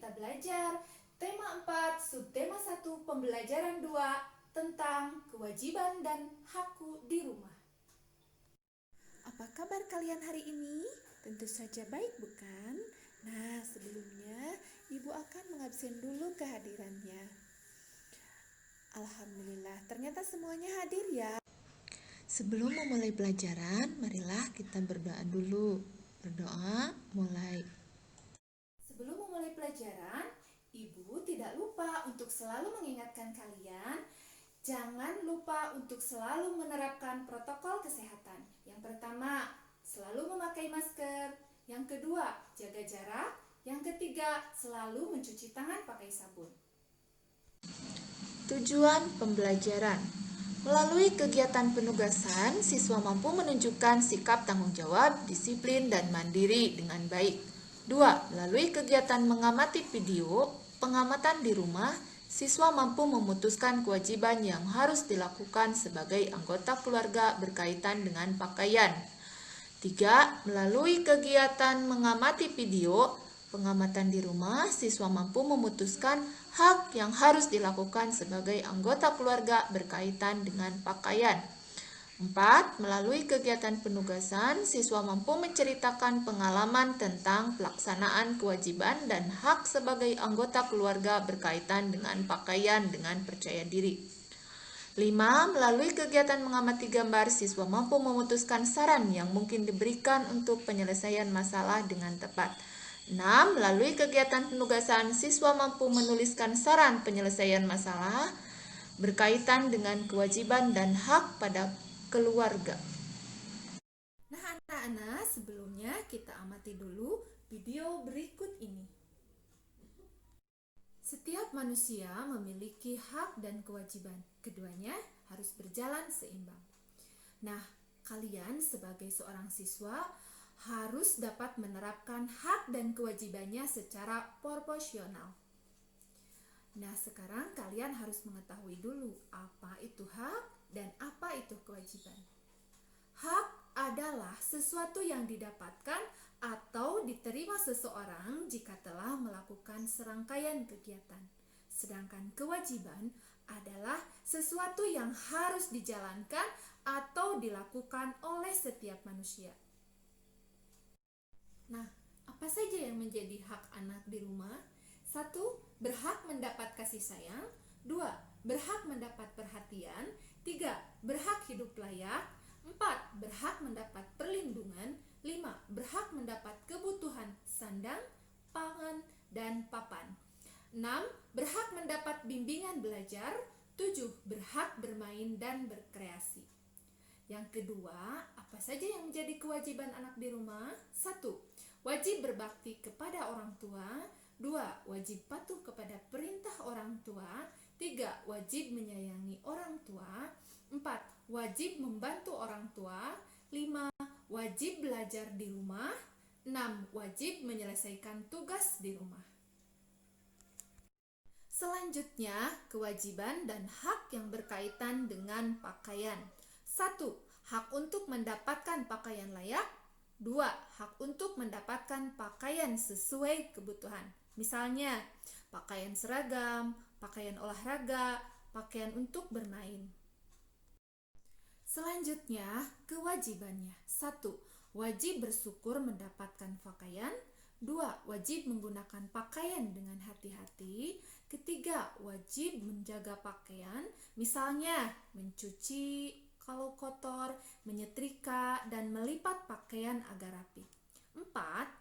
kita belajar tema 4, subtema 1, pembelajaran 2 tentang kewajiban dan hakku di rumah. Apa kabar kalian hari ini? Tentu saja baik, bukan? Nah, sebelumnya Ibu akan mengabsen dulu kehadirannya. Alhamdulillah, ternyata semuanya hadir ya. Sebelum memulai pelajaran, marilah kita berdoa dulu. Berdoa, mulai. Sebelum memulai pelajaran, Ibu tidak lupa untuk selalu mengingatkan kalian, jangan lupa untuk selalu menerapkan protokol kesehatan. Yang pertama, selalu memakai masker. Yang kedua, jaga jarak. Yang ketiga, selalu mencuci tangan pakai sabun. Tujuan pembelajaran. Melalui kegiatan penugasan, siswa mampu menunjukkan sikap tanggung jawab, disiplin, dan mandiri dengan baik. 2. Melalui kegiatan mengamati video, pengamatan di rumah, siswa mampu memutuskan kewajiban yang harus dilakukan sebagai anggota keluarga berkaitan dengan pakaian. 3. Melalui kegiatan mengamati video, pengamatan di rumah, siswa mampu memutuskan hak yang harus dilakukan sebagai anggota keluarga berkaitan dengan pakaian. 4. Melalui kegiatan penugasan, siswa mampu menceritakan pengalaman tentang pelaksanaan kewajiban dan hak sebagai anggota keluarga berkaitan dengan pakaian dengan percaya diri. 5. Melalui kegiatan mengamati gambar, siswa mampu memutuskan saran yang mungkin diberikan untuk penyelesaian masalah dengan tepat. 6. Melalui kegiatan penugasan, siswa mampu menuliskan saran penyelesaian masalah berkaitan dengan kewajiban dan hak pada keluarga. Nah, anak-anak, sebelumnya kita amati dulu video berikut ini. Setiap manusia memiliki hak dan kewajiban. Keduanya harus berjalan seimbang. Nah, kalian sebagai seorang siswa harus dapat menerapkan hak dan kewajibannya secara proporsional. Nah, sekarang kalian harus mengetahui dulu apa itu hak dan apa itu kewajiban. Hak adalah sesuatu yang didapatkan atau diterima seseorang jika telah melakukan serangkaian kegiatan. Sedangkan kewajiban adalah sesuatu yang harus dijalankan atau dilakukan oleh setiap manusia. Nah, apa saja yang menjadi hak anak di rumah? 1. Berhak mendapat kasih sayang. 2. Berhak mendapat perhatian. 3. Berhak hidup layak. 4. Berhak mendapat perlindungan. 5. Berhak mendapat kebutuhan sandang, pangan, dan papan. 6. Berhak mendapat bimbingan belajar. 7. Berhak bermain dan berkreasi. Yang kedua, apa saja yang menjadi kewajiban anak di rumah? 1. Wajib berbakti kepada orang tua. 2. Wajib patuh kepada perintah orang tua. 3. Wajib menyayangi orang tua. 4. Wajib membantu orang tua. 5. Wajib belajar di rumah. 6. Wajib menyelesaikan tugas di rumah. Selanjutnya, kewajiban dan hak yang berkaitan dengan pakaian. 1. Hak untuk mendapatkan pakaian layak. 2. Hak untuk mendapatkan pakaian sesuai kebutuhan. Misalnya, pakaian seragam, pakaian olahraga, pakaian untuk bermain. Selanjutnya, kewajibannya. 1. Wajib bersyukur mendapatkan pakaian. 2. Wajib menggunakan pakaian dengan hati-hati. Ketiga, wajib menjaga pakaian, misalnya mencuci kalau kotor, menyetrika, dan melipat pakaian agar rapi. 4.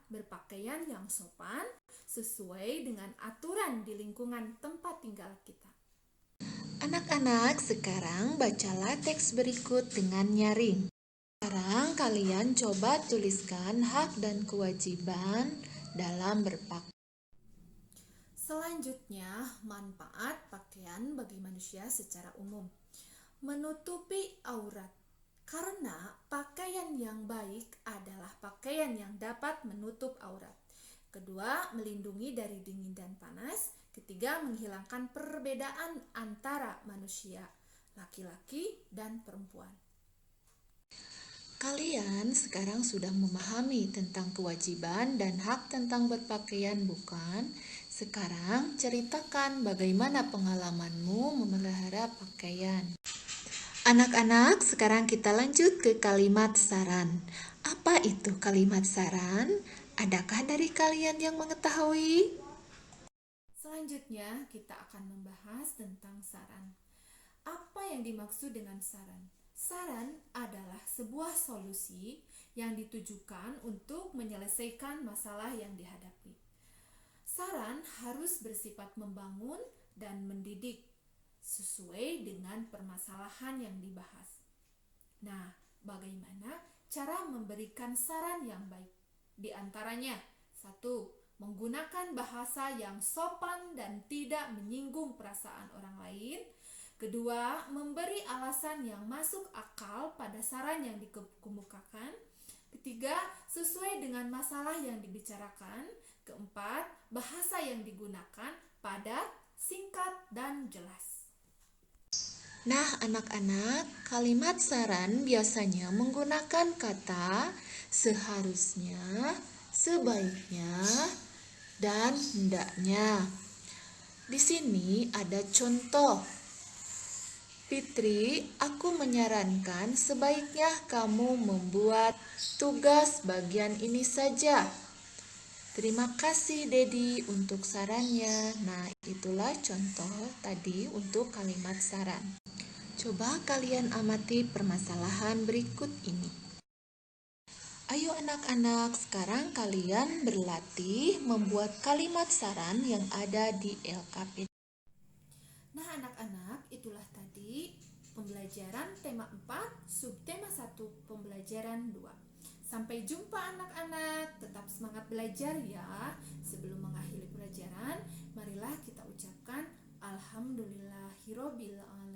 Berpakaian yang sopan sesuai dengan aturan di lingkungan tempat tinggal kita. Anak-anak, sekarang bacalah teks berikut dengan nyaring. Sekarang kalian coba tuliskan hak dan kewajiban dalam berpakaian. Selanjutnya, manfaat pakaian bagi manusia secara umum. Menutupi aurat. Karena pakaian yang baik adalah pakaian yang dapat menutup aurat. Kedua, melindungi dari dingin dan panas. Ketiga, menghilangkan perbedaan antara manusia, laki-laki dan perempuan. Kalian sekarang sudah memahami tentang kewajiban dan hak tentang berpakaian, bukan? Sekarang ceritakan bagaimana pengalamanmu memelihara pakaian. Anak-anak, sekarang kita lanjut ke kalimat saran. Apa itu kalimat saran? Adakah dari kalian yang mengetahui? Selanjutnya, kita akan membahas tentang saran. Apa yang dimaksud dengan saran? Saran adalah sebuah solusi yang ditujukan untuk menyelesaikan masalah yang dihadapi. Saran harus bersifat membangun dan mendidik sesuai dengan permasalahan yang dibahas. Nah, bagaimana cara memberikan saran yang baik? Di antaranya, 1. Menggunakan bahasa yang sopan dan tidak menyinggung perasaan orang lain. Kedua, memberi alasan yang masuk akal pada saran yang dikemukakan. Ketiga, sesuai dengan masalah yang dibicarakan. Keempat, bahasa yang digunakan padat, singkat, dan jelas. Nah, anak-anak, kalimat saran biasanya menggunakan kata seharusnya, sebaiknya, dan hendaknya. Di sini ada contoh. Fitri, aku menyarankan sebaiknya kamu membuat tugas bagian ini saja. Terima kasih Dedi untuk sarannya. Nah, itulah contoh tadi untuk kalimat saran. Coba kalian amati permasalahan berikut ini. Ayo anak-anak, sekarang kalian berlatih membuat kalimat saran yang ada di LKP. Nah anak-anak, itulah tadi pembelajaran tema 4, subtema 1, pembelajaran 2. Sampai jumpa anak-anak, tetap semangat belajar ya. Sebelum mengakhiri pelajaran, marilah kita ucapkan Alhamdulillahirobbilalamin.